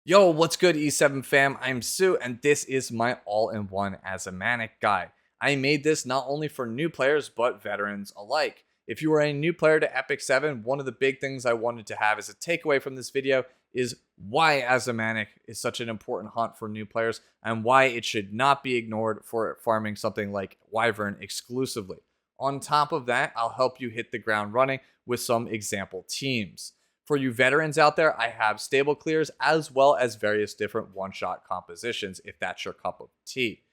Yo, what's good, E7 fam? I'm Sue, and this is my all-in-one Azimanak guide. I made this not only for new players, but veterans alike. If you are a new player to Epic 7, one of the big things I wanted to have as a takeaway from this video is why Azimanak is such an important hunt for new players, and why it should not be ignored for farming something like Wyvern exclusively. On top of that, I'll help you hit the ground running with some example teams. For you veterans out there, I have stable clears as well as various different one-shot compositions if that's your cup of tea.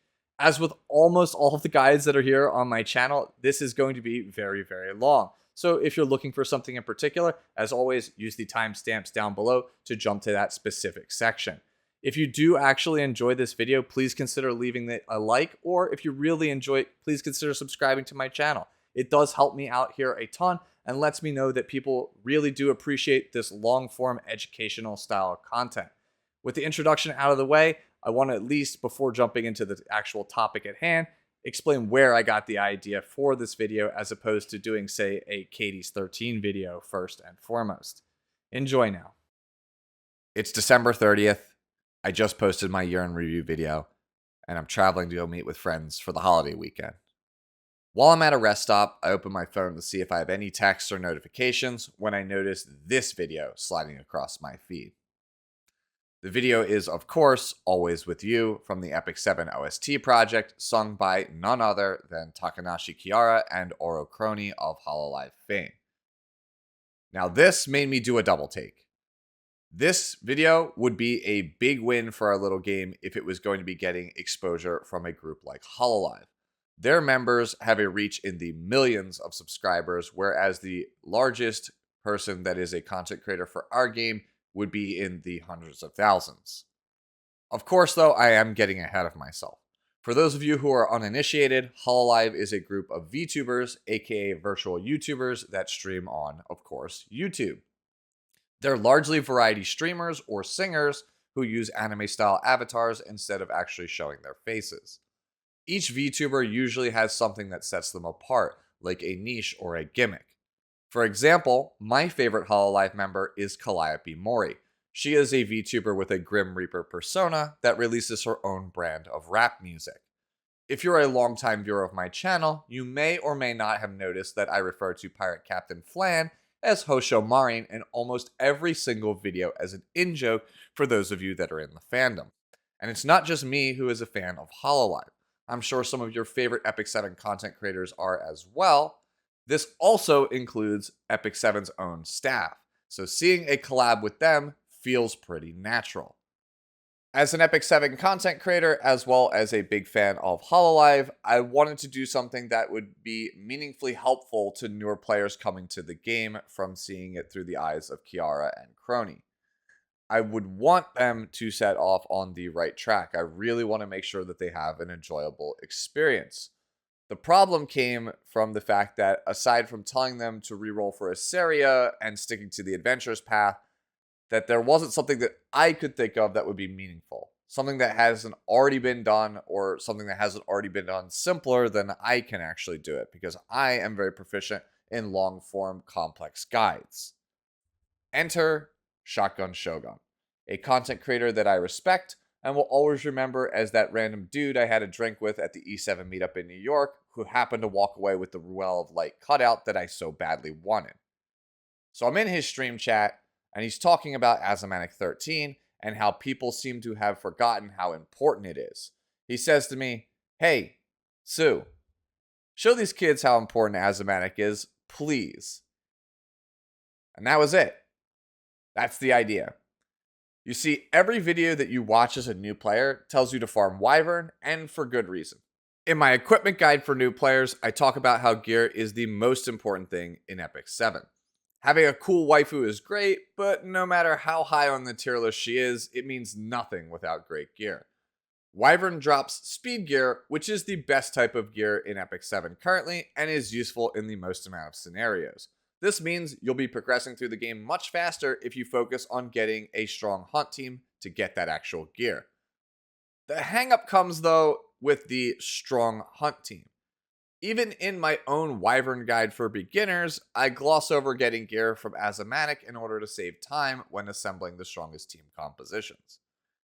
As with almost all of the guides that are here on my channel, this is going to be very, very long. So if you're looking for something in particular, as always, use the timestamps down below to jump to that specific section. If you do actually enjoy this video, please consider leaving it a like, or if you really enjoy it, please consider subscribing to my channel. It does help me out here a ton and lets me know that people really do appreciate this long form educational style content. With the introduction out of the way, I want to at least, before jumping into the actual topic at hand, explain where I got the idea for this video as opposed to doing, say, a Caides 13 video first and foremost. Enjoy now. It's December 30th. I just posted my year in review video, and I'm traveling to go meet with friends for the holiday weekend. While I'm at a rest stop, I open my phone to see if I have any texts or notifications when I notice this video sliding across my feed. The video is, of course, Always With You from the Epic 7 OST project, sung by none other than Takanashi Kiara and Oro Crony of Hololive fame. Now this made me do a double take. This video would be a big win for our little game if it was going to be getting exposure from a group like Hololive. Their members have a reach in the millions of subscribers, whereas the largest person that is a content creator for our game would be in the hundreds of thousands. Of course, though, I am getting ahead of myself. For those of you who are uninitiated, Hololive is a group of VTubers, aka virtual YouTubers, that stream on, of course, YouTube. They're largely variety streamers or singers who use anime-style avatars instead of actually showing their faces. Each VTuber usually has something that sets them apart, like a niche or a gimmick. For example, my favorite Hololive member is Calliope Mori. She is a VTuber with a Grim Reaper persona that releases her own brand of rap music. If you're a longtime viewer of my channel, you may or may not have noticed that I refer to Pirate Captain Flan as Hosho Marin in almost every single video as an in-joke for those of you that are in the fandom. And it's not just me who is a fan of Hololive. I'm sure some of your favorite Epic 7 content creators are as well. This also includes Epic 7's own staff, so seeing a collab with them feels pretty natural. As an Epic 7 content creator, as well as a big fan of Hololive, I wanted to do something that would be meaningfully helpful to newer players coming to the game from seeing it through the eyes of Kiara and Crony. I would want them to set off on the right track. I really want to make sure that they have an enjoyable experience. The problem came from the fact that aside from telling them to reroll for Iseria and sticking to the adventurous path, that there wasn't something that I could think of that would be meaningful. Something that hasn't already been done, or something that hasn't already been done simpler than I can actually do it, because I am very proficient in long form complex guides. Enter Shotgun Shogun, a content creator that I respect and will always remember as that random dude I had a drink with at the E7 meetup in New York who happened to walk away with the Ruel of Light cutout that I so badly wanted. So I'm in his stream chat, and he's talking about Azimanak 13 and how people seem to have forgotten how important it is. He says to me, "Hey, Sue, show these kids how important Azimanak is, please." And that was it. That's the idea. You see, every video that you watch as a new player tells you to farm Wyvern, and for good reason. In my equipment guide for new players, I talk about how gear is the most important thing in Epic 7. Having a cool waifu is great, but no matter how high on the tier list she is, it means nothing without great gear. Wyvern drops speed gear, which is the best type of gear in Epic 7 currently, and is useful in the most amount of scenarios. This means you'll be progressing through the game much faster if you focus on getting a strong hunt team to get that actual gear. The hang up comes, though, with the strong hunt team. Even in my own Wyvern guide for beginners, I gloss over getting gear from Azimanak in order to save time when assembling the strongest team compositions.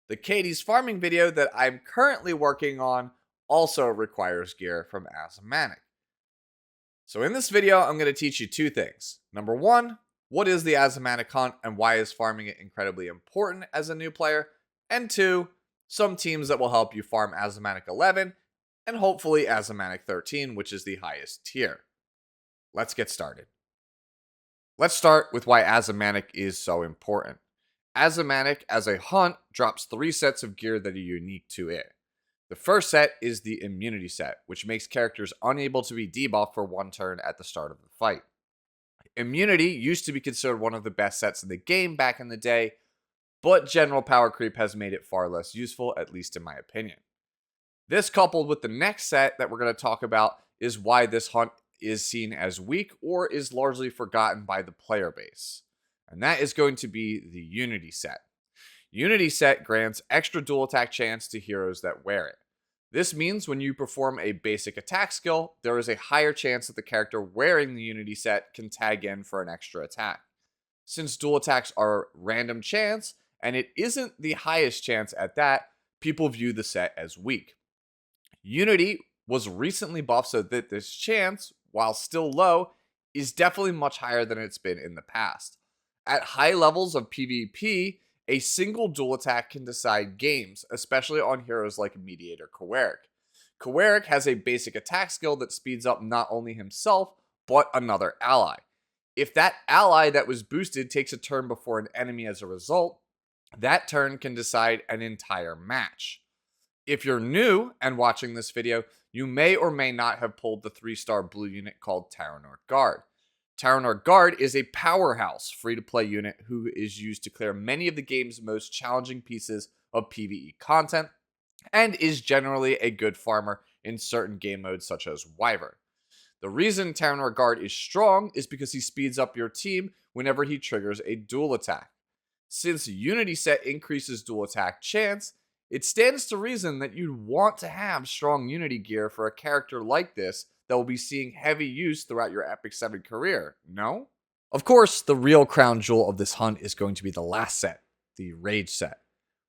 The Caides farming video that I'm currently working on also requires gear from Azimanak. So in this video, I'm going to teach you two things. Number one, what is the Azimanak hunt and why is farming it incredibly important as a new player? And two, some teams that will help you farm Azimanak 11 and hopefully Azimanak 13, which is the highest tier. Let's get started. Let's start with why Azimanak is so important. Azimanak as a hunt drops 3 sets of gear that are unique to it. The first set is the immunity set, which makes characters unable to be debuffed for 1 turn at the start of the fight. Immunity used to be considered one of the best sets in the game back in the day, but general power creep has made it far less useful, at least in my opinion. This, coupled with the next set that we're going to talk about, is why this hunt is seen as weak or is largely forgotten by the player base. And that is going to be the Unity set. Unity set grants extra dual attack chance to heroes that wear it. This means when you perform a basic attack skill, there is a higher chance that the character wearing the Unity set can tag in for an extra attack. Since dual attacks are random chance, and it isn't the highest chance at that, people view the set as weak. Unity was recently buffed so that this chance, while still low, is definitely much higher than it's been in the past. At high levels of PvP, a single dual attack can decide games, especially on heroes like Mediator Cleric. Cleric has a basic attack skill that speeds up not only himself, but another ally. If that ally that was boosted takes a turn before an enemy as a result, that turn can decide an entire match. If you're new and watching this video, you may or may not have pulled the 3-star blue unit called Taranor Guard. Taranor Guard is a powerhouse free-to-play unit who is used to clear many of the game's most challenging pieces of PvE content, and is generally a good farmer in certain game modes such as Wyvern. The reason Taranor Guard is strong is because he speeds up your team whenever he triggers a dual attack. Since Unity set increases dual attack chance, it stands to reason that you'd want to have strong Unity gear for a character like this that will be seeing heavy use throughout your Epic 7 career, no? Of course, the real crown jewel of this hunt is going to be the last set, the Rage set.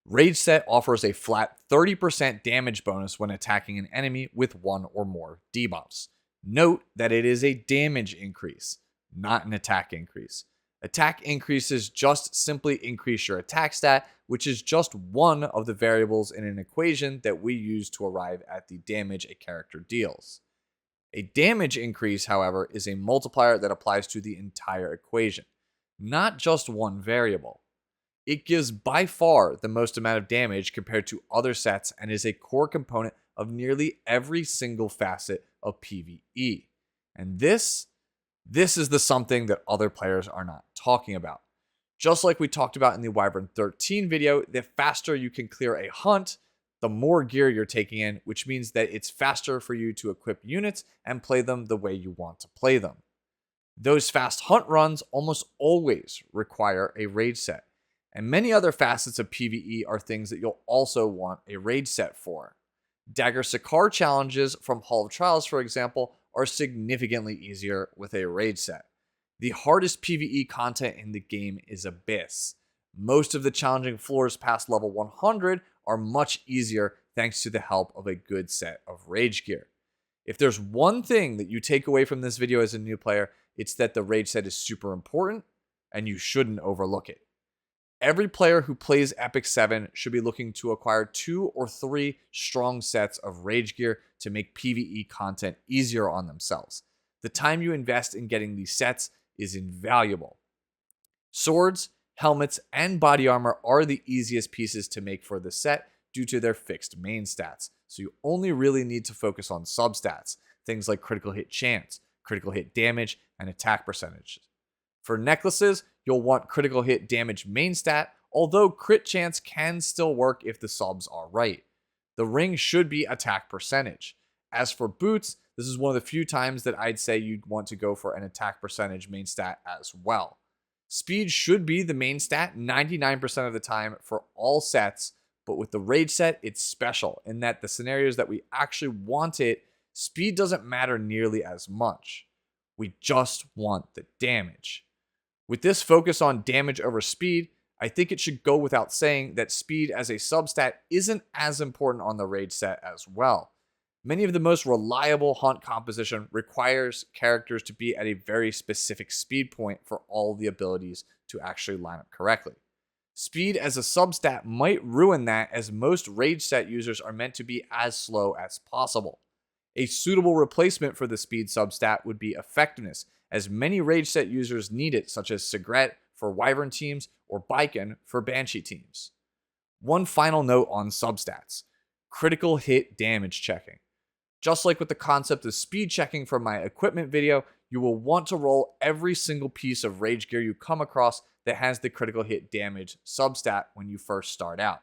Rage set offers a flat 30% damage bonus when attacking an enemy with 1 or more debuffs. Note that it is a damage increase, not an attack increase. Attack increases just simply increase your attack stat, which is just one of the variables in an equation that we use to arrive at the damage a character deals. A damage increase, however, is a multiplier that applies to the entire equation, not just one variable. It gives by far the most amount of damage compared to other sets and is a core component of nearly every single facet of PvE. And this is the something that other players are not talking about. Just like we talked about in the Wyvern 13 video, the faster you can clear a hunt, the more gear you're taking in, which means that it's faster for you to equip units and play them the way you want to play them. Those fast hunt runs almost always require a rage set, and many other facets of PvE are things that you'll also want a rage set for. Dagger Sakaar challenges from Hall of Trials, for example, are significantly easier with a rage set. The hardest PvE content in the game is Abyss. Most of the challenging floors past level 100 are much easier thanks to the help of a good set of rage gear. If there's one thing that you take away from this video as a new player, it's that the rage set is super important and you shouldn't overlook it. Every player who plays Epic 7 should be looking to acquire 2 or 3 strong sets of rage gear to make PvE content easier on themselves. The time you invest in getting these sets is invaluable. Swords, helmets, and body armor are the easiest pieces to make for the set due to their fixed main stats, so you only really need to focus on substats, things like critical hit chance, critical hit damage, and attack percentages. For necklaces, you'll want critical hit damage main stat, although crit chance can still work if the subs are right. The ring should be attack percentage. As for boots, this is one of the few times that I'd say you'd want to go for an attack percentage main stat as well. Speed should be the main stat 99% of the time for all sets, but with the rage set, it's special in that the scenarios that we actually want it speed doesn't matter nearly as much. We just want the damage. With this focus on damage over speed, I think it should go without saying that speed as a substat isn't as important on the rage set as well. Many of the most reliable hunt composition requires characters to be at a very specific speed point for all the abilities to actually line up correctly. Speed as a substat might ruin that, as most rage set users are meant to be as slow as possible. A suitable replacement for the speed substat would be effectiveness, as many rage set users need it, such as Sigret for Wyvern teams or Baiken for Banshee teams. One final note on substats: critical hit damage checking. Just like with the concept of speed checking from my equipment video, you will want to roll every single piece of rage gear you come across that has the critical hit damage substat when you first start out.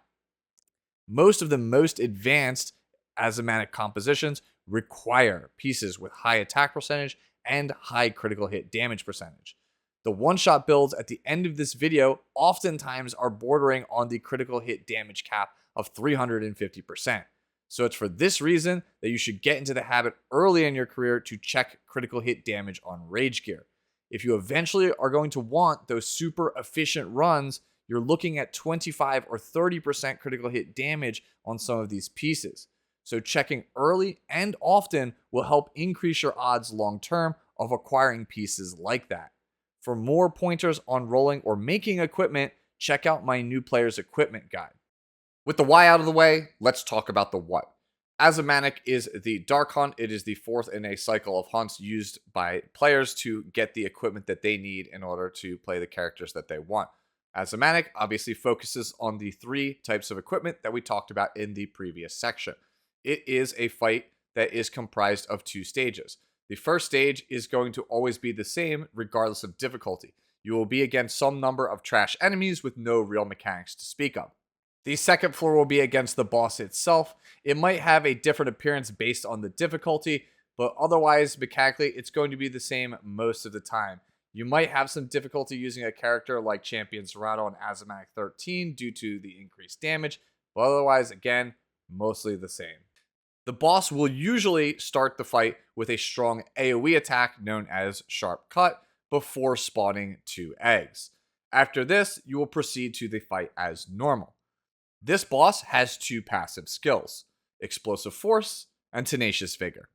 Most of the most advanced Azimanak compositions require pieces with high attack percentage and high critical hit damage percentage. The one-shot builds at the end of this video oftentimes are bordering on the critical hit damage cap of 350%. So it's for this reason that you should get into the habit early in your career to check critical hit damage on rage gear. If you eventually are going to want those super efficient runs, you're looking at 25 or 30% critical hit damage on some of these pieces. So checking early and often will help increase your odds long term of acquiring pieces like that. For more pointers on rolling or making equipment, check out my new player's equipment guide. With the why out of the way, let's talk about the what. Azimanak is the Dark Hunt. It is the fourth in a cycle of hunts used by players to get the equipment that they need in order to play the characters that they want. Azimanak obviously focuses on the three types of equipment that we talked about in the previous section. It is a fight that is comprised of two stages. The first stage is going to always be the same regardless of difficulty. You will be against some number of trash enemies with no real mechanics to speak of. The second floor will be against the boss itself. It might have a different appearance based on the difficulty, but otherwise, mechanically, it's going to be the same most of the time. You might have some difficulty using a character like Champion Zerato on Azimanak 13 due to the increased damage, but otherwise, again, mostly the same. The boss will usually start the fight with a strong AoE attack known as Sharp Cut before spawning 2 eggs. After this, you will proceed to the fight as normal. This boss has 2 passive skills, Explosive Force and Tenacious Vigor.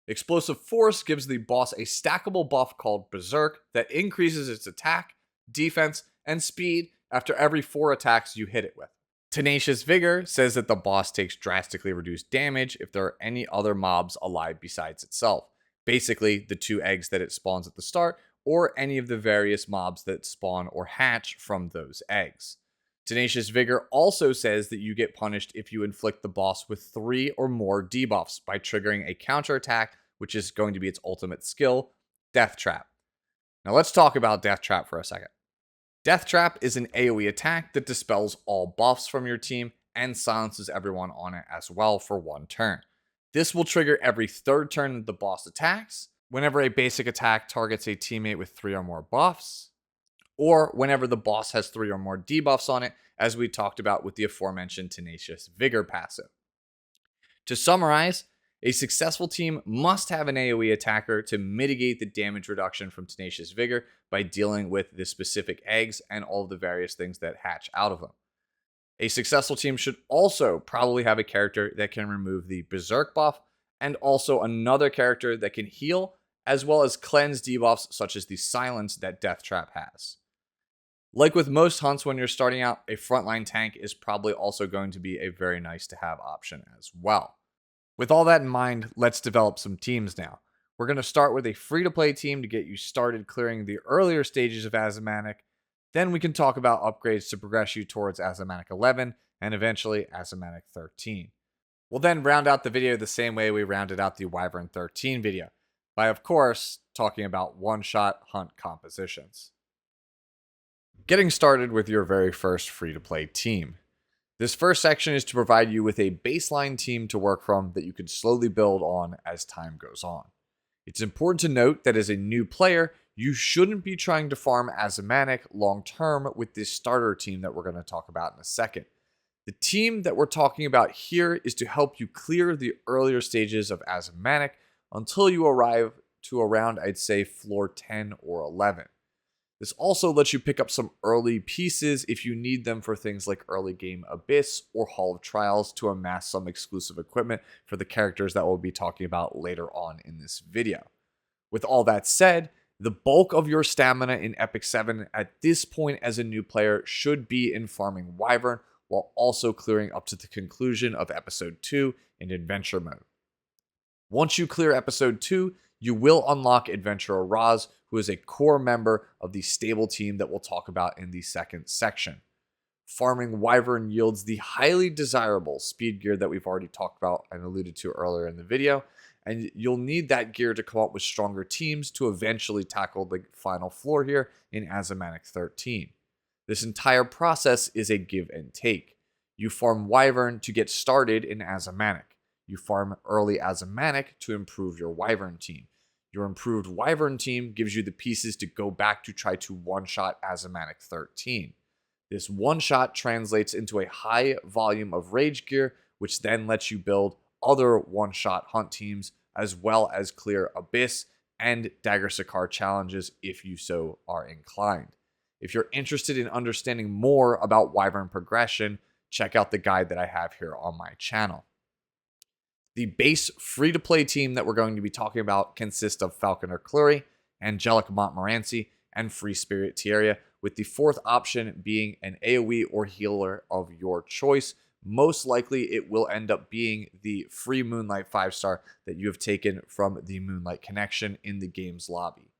Explosive Force gives the boss a stackable buff called Berserk that increases its attack, defense, and speed after every 4 attacks you hit it with. Tenacious Vigor says that the boss takes drastically reduced damage if there are any other mobs alive besides itself, basically the 2 eggs that it spawns at the start, or any of the various mobs that spawn or hatch from those eggs. Tenacious Vigor also says that you get punished if you inflict the boss with 3 or more debuffs by triggering a counterattack, which is going to be its ultimate skill, Death Trap. Now let's talk about Death Trap for a second. Death Trap is an AoE attack that dispels all buffs from your team and silences everyone on it as well for 1 turn. This will trigger every 3rd turn that the boss attacks, whenever a basic attack targets a teammate with 3 or more buffs, or whenever the boss has 3 or more debuffs on it, as we talked about with the aforementioned Tenacious Vigor passive. To summarize, a successful team must have an AoE attacker to mitigate the damage reduction from Tenacious Vigor by dealing with the specific eggs and all of the various things that hatch out of them. A successful team should also probably have a character that can remove the Berserk buff, and also another character that can heal, as well as cleanse debuffs such as the Silence that Death Trap has. Like with most hunts when you're starting out, a frontline tank is probably also going to be a very nice to have option as well. With all that in mind, let's develop some teams now. We're going to start with a free-to-play team to get you started clearing the earlier stages of Azimanak. Then we can talk about upgrades to progress you towards Azimanak 11 and eventually Azimanak 13. We'll then round out the video the same way we rounded out the Wyvern 13 video, by of course talking about one-shot hunt compositions. Getting started with your very first free-to-play team. This first section is to provide you with a baseline team to work from that you can slowly build on as time goes on. It's important to note that as a new player, you shouldn't be trying to farm Azimanak long-term with this starter team that we're going to talk about in a second. The team that we're talking about here is to help you clear the earlier stages of Azimanak until you arrive to around, I'd say, floor 10 or 11. This also lets you pick up some early pieces if you need them for things like early game Abyss or Hall of Trials to amass some exclusive equipment for the characters that we'll be talking about later on in this video. With all that said, the bulk of your stamina in Epic 7 at this point as a new player should be in farming Wyvern, while also clearing up to the conclusion of Episode 2 in Adventure Mode. Once you clear Episode 2, you will unlock Adventurer Raz, who is a core member of the stable team that we'll talk about in the second section. Farming Wyvern yields the highly desirable speed gear that we've already talked about and alluded to earlier in the video, and you'll need that gear to come up with stronger teams to eventually tackle the final floor here in Azimanak 13. This entire process is a give and take. You farm Wyvern to get started in Azimanak. You farm early Azimanak to improve your Wyvern team. Your improved Wyvern team gives you the pieces to go back to try to one-shot Azimanak 13. This one-shot translates into a high volume of rage gear, which then lets you build other one-shot hunt teams, as well as clear Abyss and Dagger Sakar challenges if you so are inclined. If you're interested in understanding more about Wyvern progression, check out the guide that I have here on my channel. The base free-to-play team that we're going to be talking about consists of Falconer Kluri, Angelic Montmorancy, and Free Spirit Tieria, with the fourth option being an AoE or healer of your choice. Most likely it will end up being the free Moonlight 5-star that you have taken from the Moonlight Connection in the game's lobby.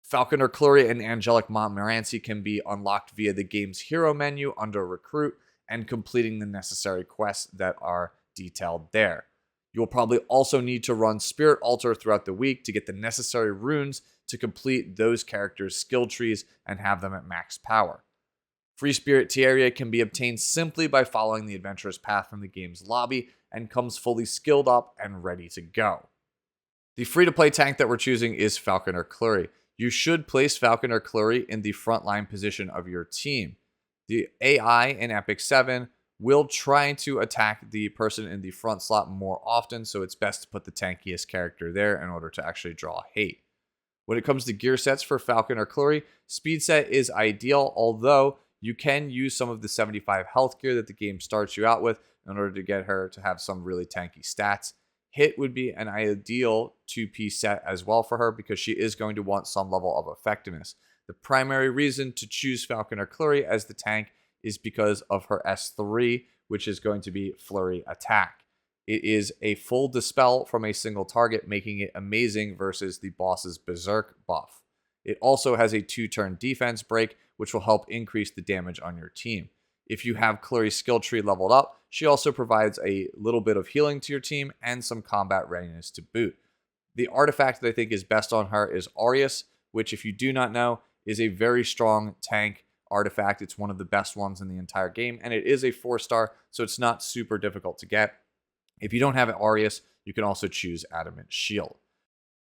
Falconer Kluri and Angelic Montmorancy can be unlocked via the game's hero menu under Recruit and completing the necessary quests that are detailed there. You'll probably also need to run Spirit Altar throughout the week to get the necessary runes to complete those characters' skill trees and have them at max power. Free Spirit Tieria can be obtained simply by following the adventurous path from the game's lobby and comes fully skilled up and ready to go. The free-to-play tank that we're choosing is Falconer Kluri. You should place Falconer Kluri in the frontline position of your team. The AI in Epic 7 will try to attack the person in the front slot more often, so it's best to put the tankiest character there in order to actually draw hate. When it comes to gear sets for Falconer Kluri, speed set is ideal, although you can use some of the 75 health gear that the game starts you out with in order to get her to have some really tanky stats. Hit would be an ideal 2-piece set as well for her because she is going to want some level of effectiveness. The primary reason to choose Falconer Kluri as the tank is because of her S3, which is going to be Flurry Attack. It is a full Dispel from a single target, making it amazing versus the boss's Berserk buff. It also has a 2-turn defense break, which will help increase the damage on your team. If you have Kluri's skill tree leveled up, she also provides a little bit of healing to your team and some combat readiness to boot. The artifact that I think is best on her is Aureus, which, if you do not know, is a very strong tank artifact. It's one of the best ones in the entire game, and it is a 4-star, so it's not super difficult to get. If you don't have Aureus, you can also choose Adamant Shield.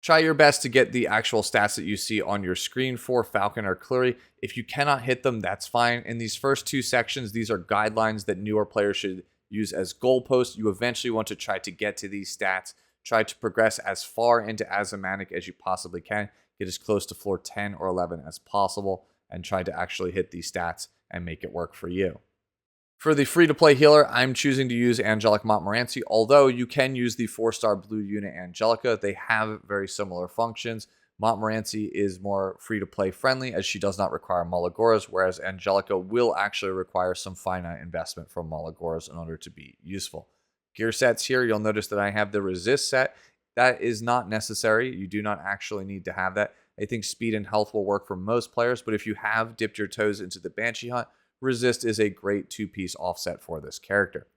Try your best to get the actual stats that you see on your screen for Falconer Kluri. If you cannot hit them, that's fine. In these first 2 sections, these are guidelines that newer players should use as goalposts. You eventually want to try to get to these stats. Try to progress as far into Azimanak as you possibly can. Get as close to floor 10 or 11 as possible, and try to actually hit these stats and make it work for you. For the free-to-play healer, I'm choosing to use Angelic Montmorancy, although you can use the 4-star blue unit Angelica. They have very similar functions. Montmorancy is more free-to-play friendly as she does not require Malagoras, whereas Angelica will actually require some finite investment from Malagoras in order to be useful. Gear sets here, you'll notice that I have the Resist set. That is not necessary. You do not actually need to have that. I think speed and health will work for most players, but if you have dipped your toes into the Banshee Hunt, Resist is a great 2-piece offset for this character.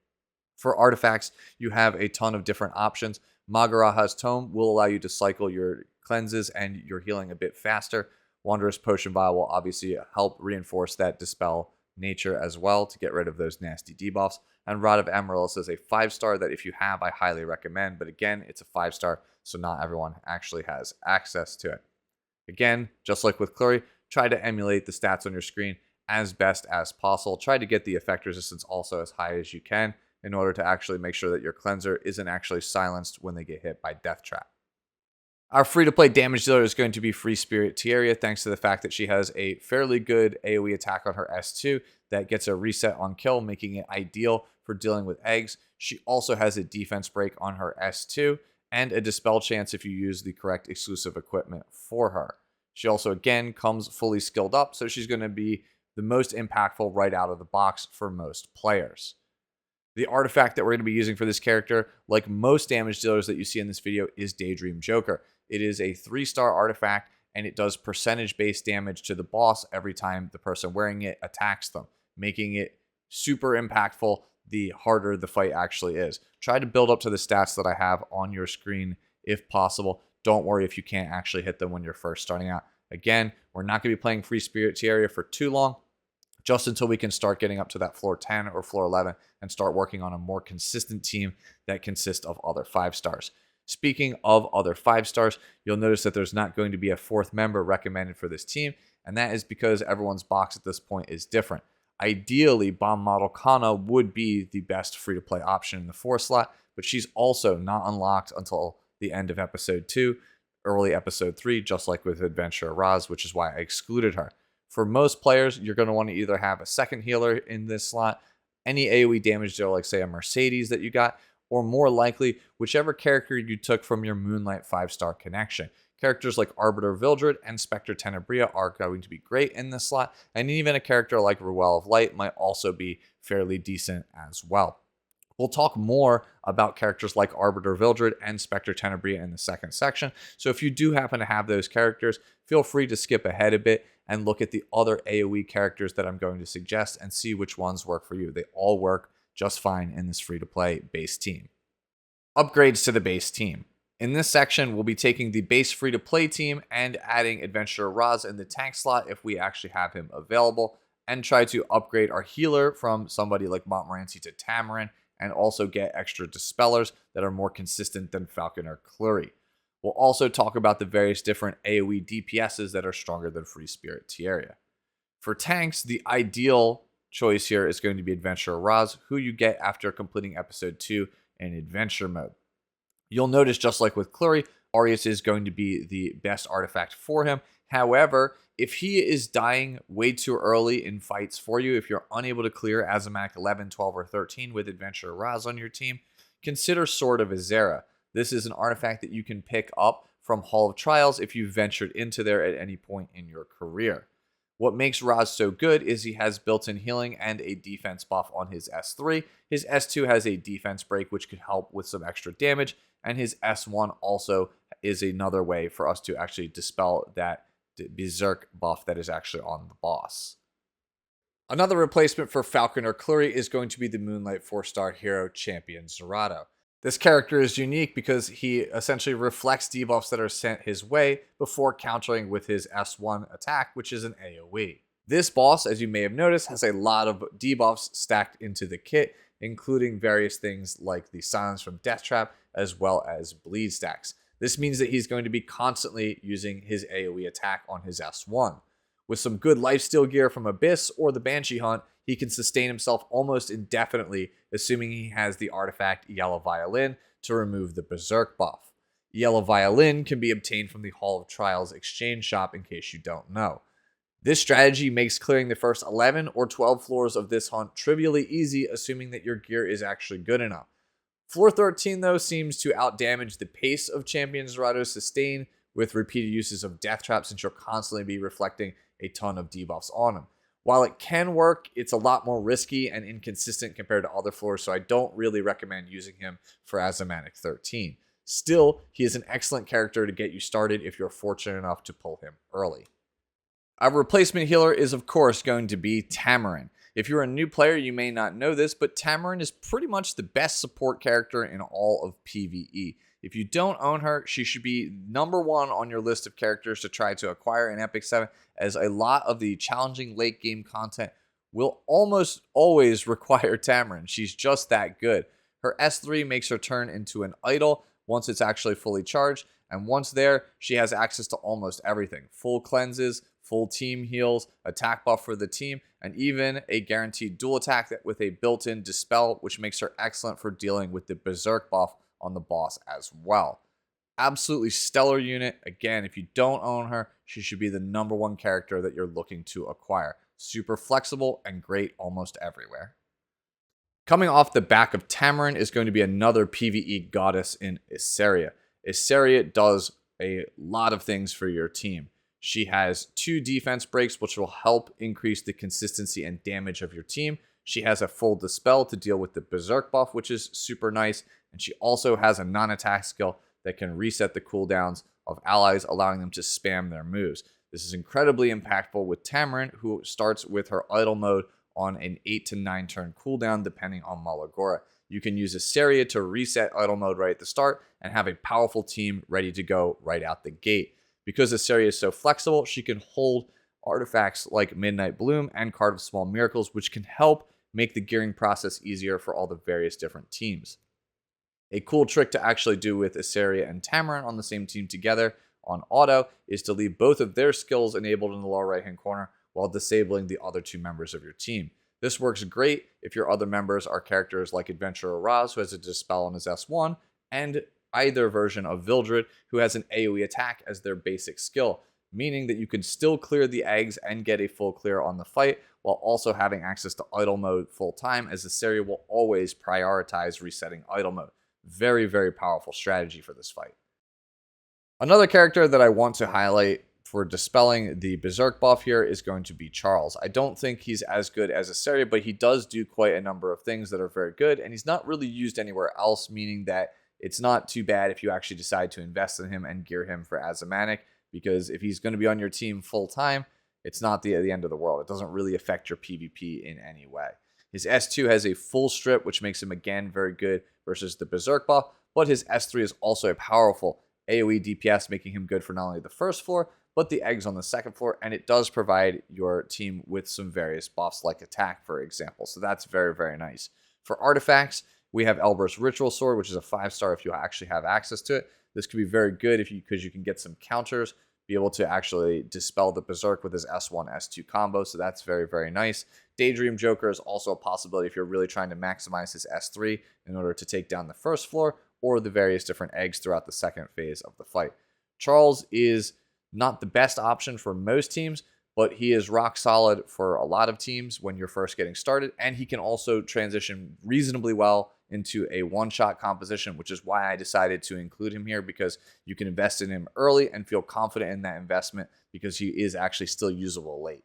For artifacts, you have a ton of different options. Magaraha's Tome will allow you to cycle your cleanses and your healing a bit faster. Wanderer's Potion Vial will obviously help reinforce that Dispel nature as well to get rid of those nasty debuffs. And Rod of Amaryllis is a 5-star that if you have, I highly recommend. But again, it's a 5-star, so not everyone actually has access to it. Again, just like with Kluri, try to emulate the stats on your screen as best as possible. Try to get the effect resistance also as high as you can in order to actually make sure that your cleanser isn't actually silenced when they get hit by Death Trap. Our free-to-play damage dealer is going to be Free Spirit Tieria, thanks to the fact that she has a fairly good AoE attack on her S2 that gets a reset on kill, making it ideal for dealing with eggs. She also has a defense break on her S2 and a Dispel chance if you use the correct exclusive equipment for her. She also, again, comes fully skilled up, so she's going to be the most impactful right out of the box for most players. The artifact that we're going to be using for this character, like most damage dealers that you see in this video, is Daydream Joker. It is a 3-star artifact, and it does percentage-based damage to the boss every time the person wearing it attacks them, making it super impactful the harder the fight actually is. Try to build up to the stats that I have on your screen if possible. Don't worry if you can't actually hit them when you're first starting out. Again, we're not going to be playing Free Spirit Tieria for too long, just until we can start getting up to that floor 10 or floor 11 and start working on a more consistent team that consists of other 5-stars. Speaking of other 5-stars, you'll notice that there's not going to be a 4th member recommended for this team, and that is because everyone's box at this point is different. Ideally, Bomb Model Kana would be the best free-to-play option in the 4 slot, but she's also not unlocked until the end of Episode 2, early Episode 3, just like with Adventurer Raz, which is why I excluded her. For most players, you're going to want to either have a second healer in this slot, any AoE damage dealer like, say, a Mercedes that you got, or more likely, whichever character you took from your Moonlight 5-star connection. Characters like Arbiter Vildred and Specter Tenebria are going to be great in this slot, and even a character like Ruel of Light might also be fairly decent as well. We'll talk more about characters like Arbiter Vildred and Specter Tenebria in the second section, so if you do happen to have those characters, feel free to skip ahead a bit and look at the other AoE characters that I'm going to suggest and see which ones work for you. They all work just fine in this free-to-play base team. Upgrades to the base team. In this section, we'll be taking the base free-to-play team and adding Adventurer Raz in the tank slot if we actually have him available, and try to upgrade our healer from somebody like Montmorancy to Tamarinne, and also get extra Dispellers that are more consistent than Falconer Kluri. We'll also talk about the various different AoE DPSs that are stronger than Free Spirit Tieria. For tanks, the ideal choice here is going to be Adventurer Raz, who you get after completing Episode 2 in Adventure mode. You'll notice, just like with Kluri, Aureus is going to be the best artifact for him. However, if he is dying way too early in fights for you, if you're unable to clear Azimanak 11, 12, or 13 with Adventurer Raz on your team, consider Sword of Iseria. This is an artifact that you can pick up from Hall of Trials if you've ventured into there at any point in your career. What makes Raz so good is he has built-in healing and a defense buff on his S3. His S2 has a defense break, which could help with some extra damage, and his S1 also is another way for us to actually dispel that Berserk buff that is actually on the boss. Another replacement for Falconer Kluri is going to be the Moonlight 4-star hero champion Zerato. This character is unique because he essentially reflects debuffs that are sent his way before countering with his S1 attack, which is an AoE. This boss, as you may have noticed, has a lot of debuffs stacked into the kit, including various things like the Silence from Death Trap, as well as Bleed stacks. This means that he's going to be constantly using his AoE attack on his S1. With some good lifesteal gear from Abyss or the Banshee Hunt, he can sustain himself almost indefinitely, assuming he has the artifact Yellow Violin to remove the Berserk buff. Yellow Violin can be obtained from the Hall of Trials exchange shop, in case you don't know. This strategy makes clearing the first 11 or 12 floors of this hunt trivially easy, assuming that your gear is actually good enough. Floor 13, though, seems to outdamage the pace of Champion Zerato's sustain with repeated uses of Death Trap, since you'll constantly be reflecting a ton of debuffs on him. While it can work, it's a lot more risky and inconsistent compared to other floors, so I don't really recommend using him for Azimanak 13. Still, he is an excellent character to get you started if you're fortunate enough to pull him early. Our replacement healer is, of course, going to be Tamarinne. If you're a new player, you may not know this, but Tamarinne is pretty much the best support character in all of PvE. If you don't own her, she should be number 1 on your list of characters to try to acquire in Epic 7, as a lot of the challenging late game content will almost always require Tamarinne. She's just that good. Her S3 makes her turn into an idol once it's actually fully charged, and once there, she has access to almost everything. Full cleanses, full team heals, attack buff for the team, and even a guaranteed dual attack with a built-in Dispel, which makes her excellent for dealing with the Berserk buff on the boss as well. Absolutely stellar unit. Again, if you don't own her, she should be the #1 character that you're looking to acquire. Super flexible and great almost everywhere. Coming off the back of Tamarinne is going to be another PvE goddess in Iseria. Iseria does a lot of things for your team. She has 2 defense breaks, which will help increase the consistency and damage of your team. She has a full Dispel to deal with the Berserk buff, which is super nice. And she also has a non-attack skill that can reset the cooldowns of allies, allowing them to spam their moves. This is incredibly impactful with Tamarinne, who starts with her idle mode on an 8 to 9 turn cooldown, depending on Malagora. You can use Iseria to reset idle mode right at the start and have a powerful team ready to go right out the gate. Because Iseria is so flexible, she can hold artifacts like Midnight Bloom and Card of Small Miracles, which can help make the gearing process easier for all the various different teams. A cool trick to actually do with Iseria and Tamarinne on the same team together on auto is to leave both of their skills enabled in the lower right hand corner while disabling the other 2 members of your team. This works great if your other members are characters like Adventurer Raz, who has a Dispel on his S1, and either version of Vildred, who has an AoE attack as their basic skill, meaning that you can still clear the eggs and get a full clear on the fight while also having access to idle mode full time, as Iseria will always prioritize resetting idle mode. Very, very powerful strategy for this fight. Another character that I want to highlight for dispelling the Berserk buff here is going to be Charles. I don't think he's as good as Iseria, but he does do quite a number of things that are very good, and he's not really used anywhere else, meaning that it's not too bad if you actually decide to invest in him and gear him for Azimanak, because if he's going to be on your team full time, it's not the end of the world. It doesn't really affect your PvP in any way. His S2 has a full strip, which makes him, again, very good versus the Berserk buff, but his S3 is also a powerful AoE DPS, making him good for not only the first floor, but the eggs on the second floor, and it does provide your team with some various buffs like attack, for example. So that's very, very nice. For artifacts, we have Elber's Ritual Sword, which is a 5-star if you actually have access to it. This could be very good because you can get some counters, be able to actually dispel the Berserk with his S1, S2 combo, so that's very, very nice. Daydream Joker is also a possibility if you're really trying to maximize his S3 in order to take down the first floor or the various different eggs throughout the second phase of the fight. Charles is not the best option for most teams, but he is rock solid for a lot of teams when you're first getting started, and he can also transition reasonably well into a one-shot composition, which is why I decided to include him here, because you can invest in him early and feel confident in that investment because he is actually still usable late.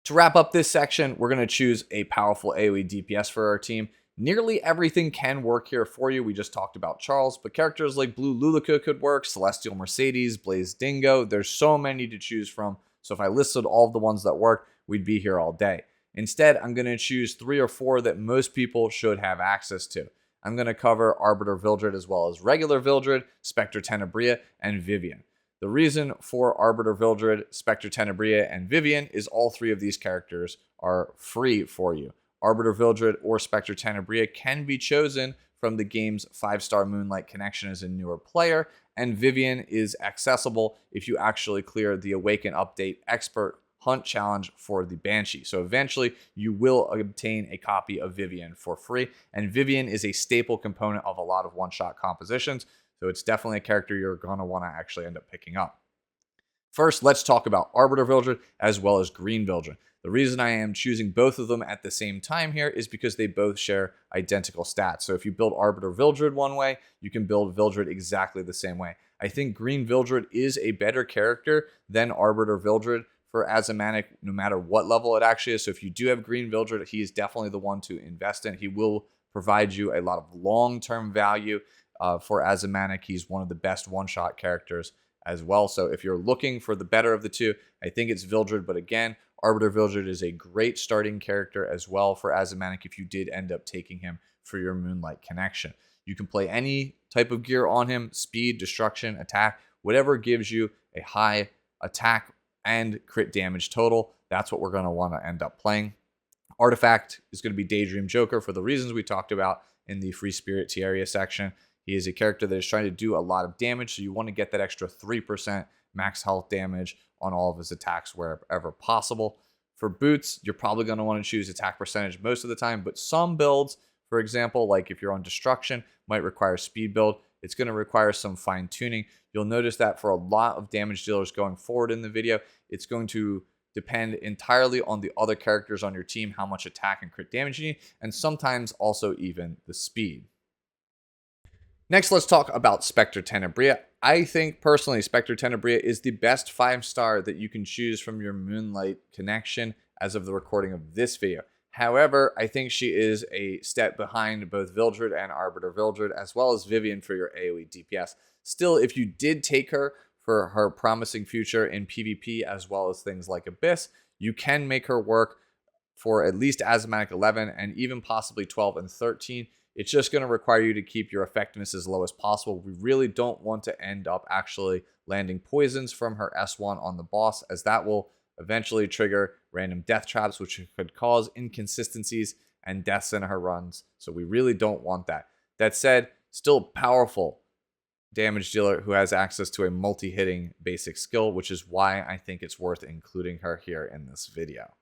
To wrap up this section, we're going to choose a powerful AoE DPS for our team. Nearly everything can work here for you. We just talked about Charles, but characters like Blue Lulica could work, Celestial Mercedes, Blaze Dingo. There's so many to choose from. So if I listed all of the ones that work, we'd be here all day. Instead, I'm going to choose 3 or 4 that most people should have access to. I'm going to cover Arbiter Vildred as well as regular Vildred, Specter Tenebria, and Vivian. The reason for Arbiter Vildred, Specter Tenebria, and Vivian is all 3 of these characters are free for you. Arbiter Vildred or Specter Tenebria can be chosen from the game's 5-star Moonlight Connection as a newer player, and Vivian is accessible if you actually clear the Awaken Update Expert Hunt Challenge for the Banshee. So eventually you will obtain a copy of Vivian for free, and Vivian is a staple component of a lot of one-shot compositions, so it's definitely a character you're going to want to actually end up picking up. First, let's talk about Arbiter Vildred as well as Green Vildred. The reason I am choosing both of them at the same time here is because they both share identical stats. So if you build Arbiter Vildred one way, you can build Vildred exactly the same way. I think Green Vildred is a better character than Arbiter Vildred for Azimanak, no matter what level it actually is. So if you do have Green Vildred, he is definitely the one to invest in. He will provide you a lot of long-term value for Azimanak. He's one of the best one-shot characters as well. So if you're looking for the better of the two, I think it's Vildred. But again, Arbiter Vildred is a great starting character as well for Azimanak if you did end up taking him for your Moonlight Connection. You can play any type of gear on him: speed, destruction, attack, whatever gives you a high attack and crit damage total. That's what we're going to want to end up playing. Artifact is going to be Daydream Joker for the reasons we talked about in the Free Spirit Tieria section. He is a character that is trying to do a lot of damage, so you want to get that extra 3% max health damage on all of his attacks wherever possible. For boots, you're probably going to want to choose attack percentage most of the time, but some builds, for example, like if you're on destruction, might require speed build. It's going to require some fine tuning. You'll notice that for a lot of damage dealers going forward in the video, it's going to depend entirely on the other characters on your team, how much attack and crit damage you need, and sometimes also even the speed. Next, let's talk about Specter Tenebria. I think personally, Specter Tenebria is the best 5-star that you can choose from your Moonlight connection as of the recording of this video. However, I think she is a step behind both Vildred and Arbiter Vildred, as well as Vivian for your AoE DPS. Still, if you did take her for her promising future in PvP, as well as things like Abyss, you can make her work for at least Azimanak 11 and even possibly 12 and 13. It's just going to require you to keep your effectiveness as low as possible. We really don't want to end up actually landing poisons from her S1 on the boss, as that will eventually trigger random death traps, which could cause inconsistencies and deaths in her runs. So we really don't want that. That said, still powerful damage dealer who has access to a multi-hitting basic skill, which is why I think it's worth including her here in this video.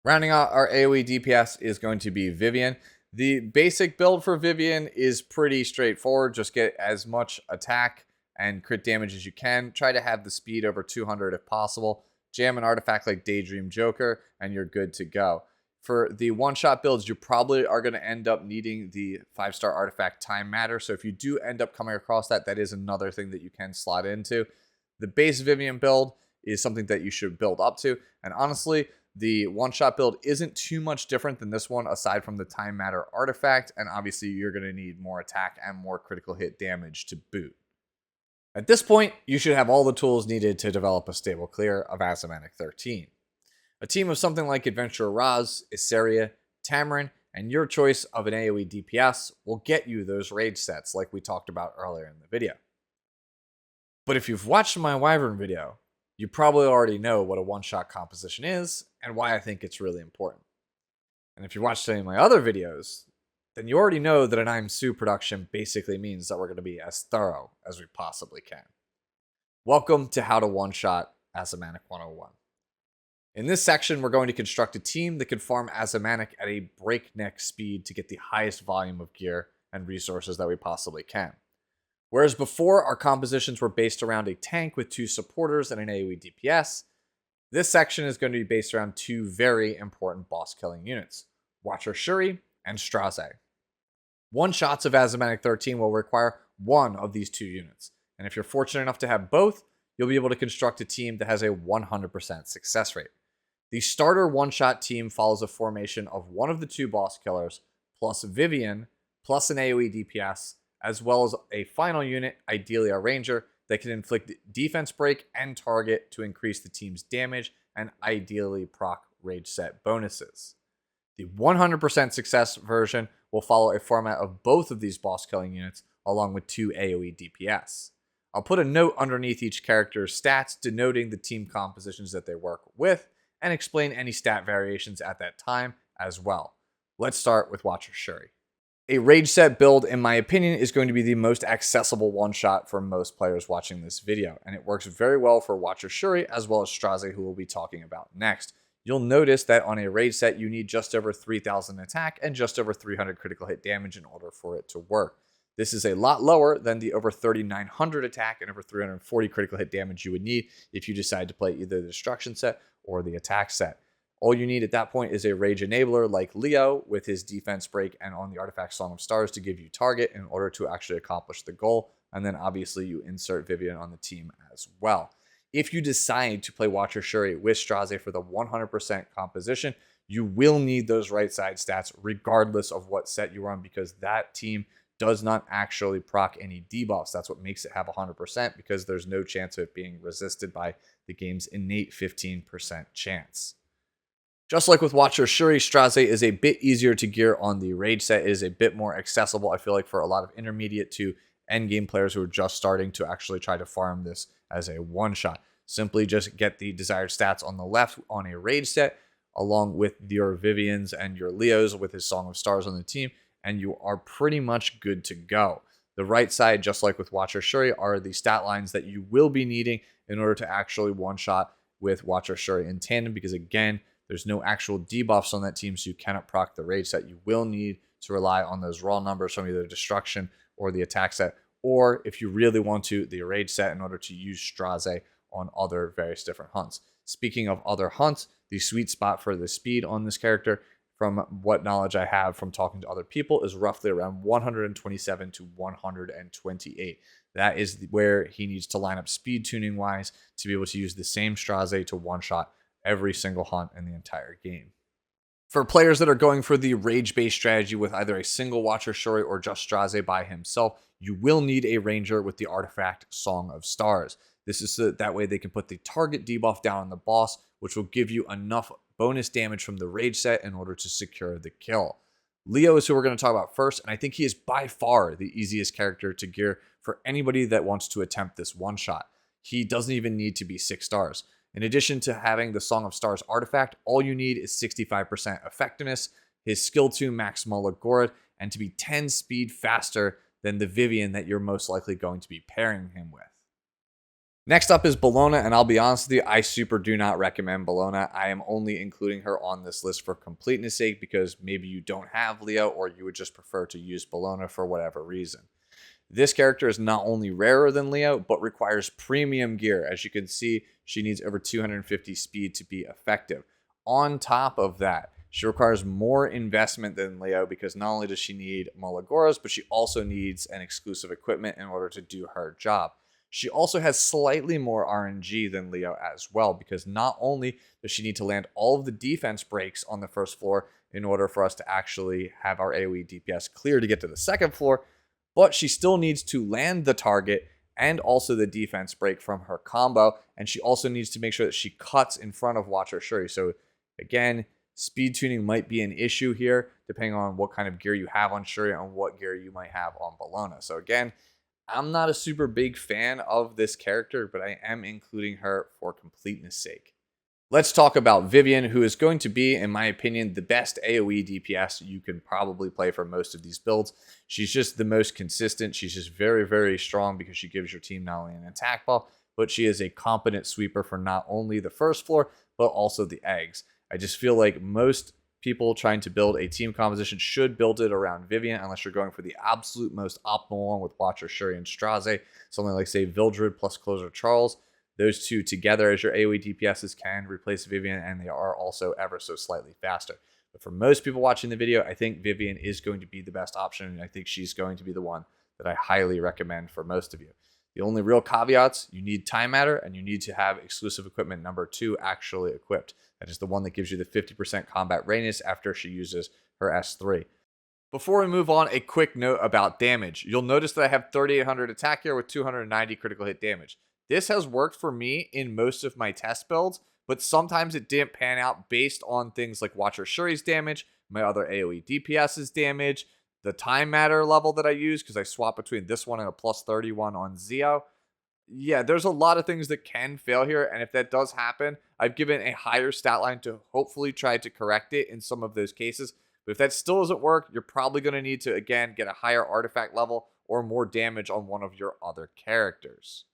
Rounding out our AoE DPS is going to be Vivian. The basic build for Vivian is pretty straightforward. Just get as much attack and crit damage as you can. Try to have the speed over 200 if possible. Jam an artifact like Daydream Joker, and you're good to go. For the one-shot builds, you probably are going to end up needing the 5-star artifact Time Matter. So if you do end up coming across that, that is another thing that you can slot into. The base Vivian build is something that you should build up to. And honestly, the one-shot build isn't too much different than this one, aside from the Time Matter artifact. And obviously, you're going to need more attack and more critical hit damage to boot. At this point, you should have all the tools needed to develop a stable clear of Azimanak 13. A team of something like Adventurer Raz, Iseria, Tamarinne, and your choice of an AoE DPS will get you those raid sets like we talked about earlier in the video. But if you've watched my Wyvern video, you probably already know what a one-shot composition is and why I think it's really important. And if you watched any of my other videos, then you already know that an I'm Sue production basically means that we're going to be as thorough as we possibly can. Welcome to How to One-Shot Azimanak 101. In this section, we're going to construct a team that can farm Azimanak at a breakneck speed to get the highest volume of gear and resources that we possibly can. Whereas before, our compositions were based around a tank with 2 supporters and an AoE DPS, this section is going to be based around 2 very important boss-killing units, Watcher Schuri and Straze. One-shots of Azimanak 13 will require one of these 2 units, and if you're fortunate enough to have both, you'll be able to construct a team that has a 100% success rate. The starter one-shot team follows a formation of one of the 2 boss killers, plus Vivian, plus an AoE DPS, as well as a final unit, ideally a ranger, that can inflict defense break and target to increase the team's damage and ideally proc rage set bonuses. The 100% success version will follow a format of both of these boss killing units along with 2 AoE DPS. I'll put a note underneath each character's stats denoting the team compositions that they work with and explain any stat variations at that time as well. Let's start with Watcher Schuri. A rage set build, in my opinion, is going to be the most accessible one-shot for most players watching this video, and it works very well for Watcher Schuri as well as Straze, who we'll be talking about next. You'll notice that on a rage set, you need just over 3,000 attack and just over 300 critical hit damage in order for it to work. This is a lot lower than the over 3,900 attack and over 340 critical hit damage you would need if you decide to play either the destruction set or the attack set. All you need at that point is a rage enabler like Leo with his defense break and on the artifact Song of Stars to give you target in order to actually accomplish the goal. And then obviously you insert Vivian on the team as well. If you decide to play Watcher Schuri with Straze for the 100% composition, you will need those right side stats regardless of what set you're on, because that team does not actually proc any debuffs. That's what makes it have 100%, because there's no chance of it being resisted by the game's innate 15% chance. Just like with Watcher Schuri, Straze is a bit easier to gear on the rage set. It is a bit more accessible, I feel like, for a lot of intermediate to endgame players who are just starting to actually try to farm this as a one-shot. Simply just get the desired stats on the left on a rage set, along with your Vivians and your Leos with his Song of Stars on the team, and you are pretty much good to go. The right side, just like with Watcher Schuri, are the stat lines that you will be needing in order to actually one-shot with Watcher Schuri in tandem, because again, there's no actual debuffs on that team, so you cannot proc the rage set. You will need to rely on those raw numbers from either destruction or the attack set, or if you really want to, the rage set in order to use Straze on other various different hunts. Speaking of other hunts, the sweet spot for the speed on this character, from what knowledge I have from talking to other people, is roughly around 127 to 128. That is where he needs to line up speed tuning wise to be able to use the same Straze to one-shot every single hunt in the entire game. For players that are going for the rage-based strategy with either a single Watcher Schuri or just Straze by himself, you will need a ranger with the artifact Song of Stars. This is so that way they can put the target debuff down on the boss, which will give you enough bonus damage from the rage set in order to secure the kill. Leo is who we're going to talk about first, and I think he is by far the easiest character to gear for anybody that wants to attempt this one-shot. He doesn't even need to be 6 stars. In addition to having the Song of Stars artifact, all you need is 65% effectiveness, his skill 2 max Molagorod, and to be 10 speed faster than the Vivian that you're most likely going to be pairing him with. Next up is Bellona, and I'll be honest with you, I super do not recommend Bellona. I am only including her on this list for completeness sake because maybe you don't have Leo or you would just prefer to use Bellona for whatever reason. This character is not only rarer than Leo, but requires premium gear. As you can see, she needs over 250 speed to be effective. On top of that, she requires more investment than Leo because not only does she need Molagoras, but she also needs an exclusive equipment in order to do her job. She also has slightly more RNG than Leo as well, because not only does she need to land all of the defense breaks on the first floor in order for us to actually have our AoE DPS clear to get to the second floor, but she still needs to land the target and also the defense break from her combo, and she also needs to make sure that she cuts in front of Watcher Schuri. So again, speed tuning might be an issue here, depending on what kind of gear you have on Schuri and what gear you might have on Bellona. So again, I'm not a super big fan of this character, but I am including her for completeness sake. Let's talk about Vivian, who is going to be, in my opinion, the best AoE DPS you can probably play for most of these builds. She's just the most consistent. She's just very, very strong because she gives your team not only an attack ball, but she is a competent sweeper for not only the first floor, but also the eggs. I just feel like most people trying to build a team composition should build it around Vivian, unless you're going for the absolute most optimal one with Watcher Schuri and Straze, something like, say, Vildred plus Closer Charles. Those two together as your AoE DPSs can replace Vivian, and they are also ever so slightly faster. But for most people watching the video, I think Vivian is going to be the best option, and I think she's going to be the one that I highly recommend for most of you. The only real caveats, you need Time Matter, and you need to have exclusive equipment number 2 actually equipped. That is the one that gives you the 50% combat readiness after she uses her S3. Before we move on, a quick note about damage. You'll notice that I have 3,800 attack here with 290 critical hit damage. This has worked for me in most of my test builds, but sometimes it didn't pan out based on things like Watcher Schuri's damage, my other AoE DPS's damage, the Time Matter level that I use, because I swap between this one and a plus 31 on Zeo. Yeah, there's a lot of things that can fail here, and if that does happen, I've given a higher stat line to hopefully try to correct it in some of those cases. But if that still doesn't work, you're probably going to need to, again, get a higher artifact level or more damage on one of your other characters.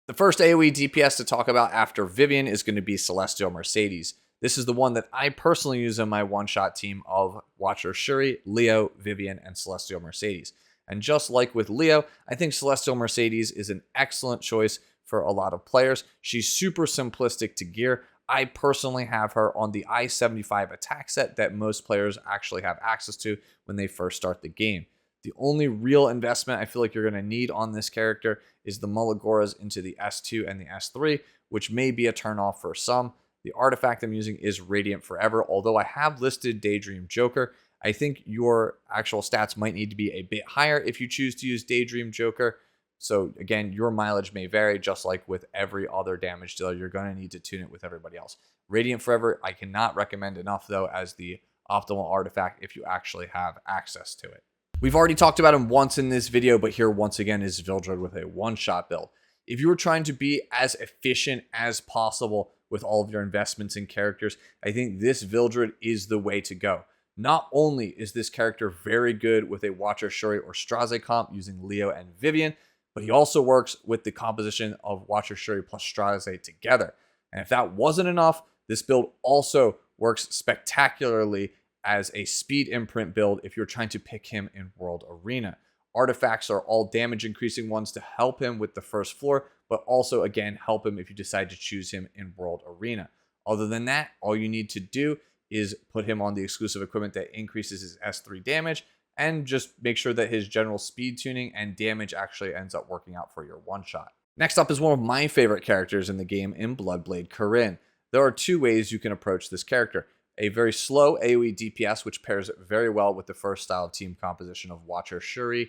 The first AoE DPS to talk about after Vivian is going to be Celestial Mercedes. This is the one that I personally use in my one-shot team of Watcher Schuri, Leo, Vivian, and Celestial Mercedes. And just like with Leo, I think Celestial Mercedes is an excellent choice for a lot of players. She's super simplistic to gear. I personally have her on the I-75 attack set that most players actually have access to when they first start the game. The only real investment I feel like you're going to need on this character is the Molagoras into the S2 and the S3, which may be a turnoff for some. The artifact I'm using is Radiant Forever, although I have listed Daydream Joker. I think your actual stats might need to be a bit higher if you choose to use Daydream Joker. So again, your mileage may vary, just like with every other damage dealer. You're going to need to tune it with everybody else. Radiant Forever, I cannot recommend enough, though, as the optimal artifact if you actually have access to it. We've already talked about him once in this video, but here once again is Vildred with a one-shot build. If you were trying to be as efficient as possible with all of your investments in characters, I think this Vildred is the way to go. Not only is this character very good with a Watcher Schuri or Straze comp using Leo and Vivian, but he also works with the composition of Watcher Schuri plus Straze together. And if that wasn't enough, this build also works spectacularly as a speed imprint build if you're trying to pick him in World Arena. Artifacts are all damage increasing ones to help him with the first floor, but also again help him if you decide to choose him in World Arena. Other than that, all you need to do is put him on the exclusive equipment that increases his S3 damage, and just make sure that his general speed tuning and damage actually ends up working out for your one-shot. Next up is one of my favorite characters in the game in Bloodblade, Karin. There are two ways you can approach this character. A very slow AoE DPS, which pairs very well with the first style of team composition of Watcher Schuri,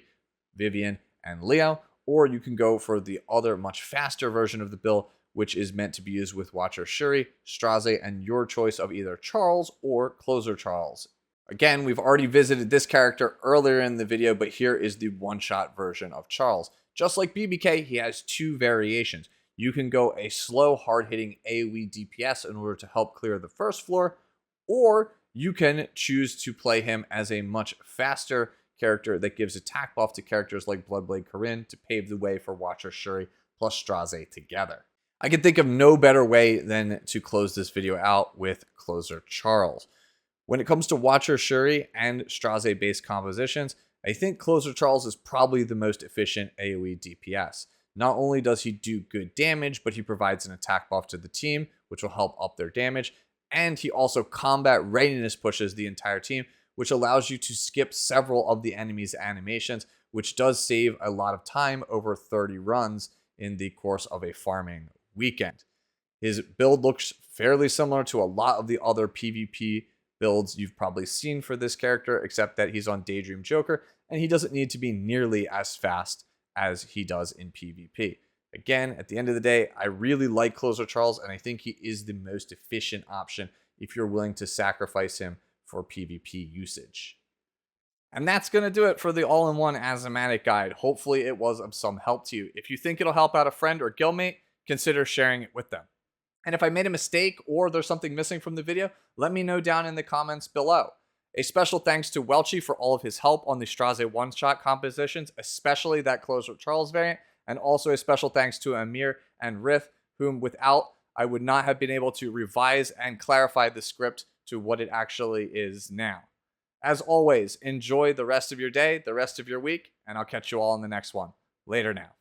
Vivian, and Leo, or you can go for the other much faster version of the build, which is meant to be used with Watcher Schuri, Straze, and your choice of either Charles or Closer Charles. Again, we've already visited this character earlier in the video, but here is the one-shot version of Charles. Just like BBK, he has two variations. You can go a slow, hard-hitting AoE DPS in order to help clear the first floor, or you can choose to play him as a much faster character that gives attack buff to characters like Bloodblade Karin to pave the way for Watcher Schuri plus Straze together. I can think of no better way than to close this video out with Closer Charles. When it comes to Watcher Schuri and Straze based compositions, I think Closer Charles is probably the most efficient AoE DPS. Not only does he do good damage, but he provides an attack buff to the team, which will help up their damage, and he also combat readiness pushes the entire team, which allows you to skip several of the enemy's animations, which does save a lot of time over 30 runs in the course of a farming weekend. His build looks fairly similar to a lot of the other PvP builds you've probably seen for this character, except that he's on Daydream Joker, and he doesn't need to be nearly as fast as he does in PvP. Again, at the end of the day, I really like Closer Charles, and I think he is the most efficient option if you're willing to sacrifice him for PvP usage. And that's going to do it for the all-in-one Azimanak guide. Hopefully it was of some help to you. If you think it'll help out a friend or guildmate, consider sharing it with them. And if I made a mistake or there's something missing from the video, let me know down in the comments below. A special thanks to Welchie for all of his help on the Straze one-shot compositions, especially that Closer Charles variant, and also a special thanks to Amir and Rith, whom without I would not have been able to revise and clarify the script to what it actually is now. As always, enjoy the rest of your day, the rest of your week, and I'll catch you all in the next one. Later now.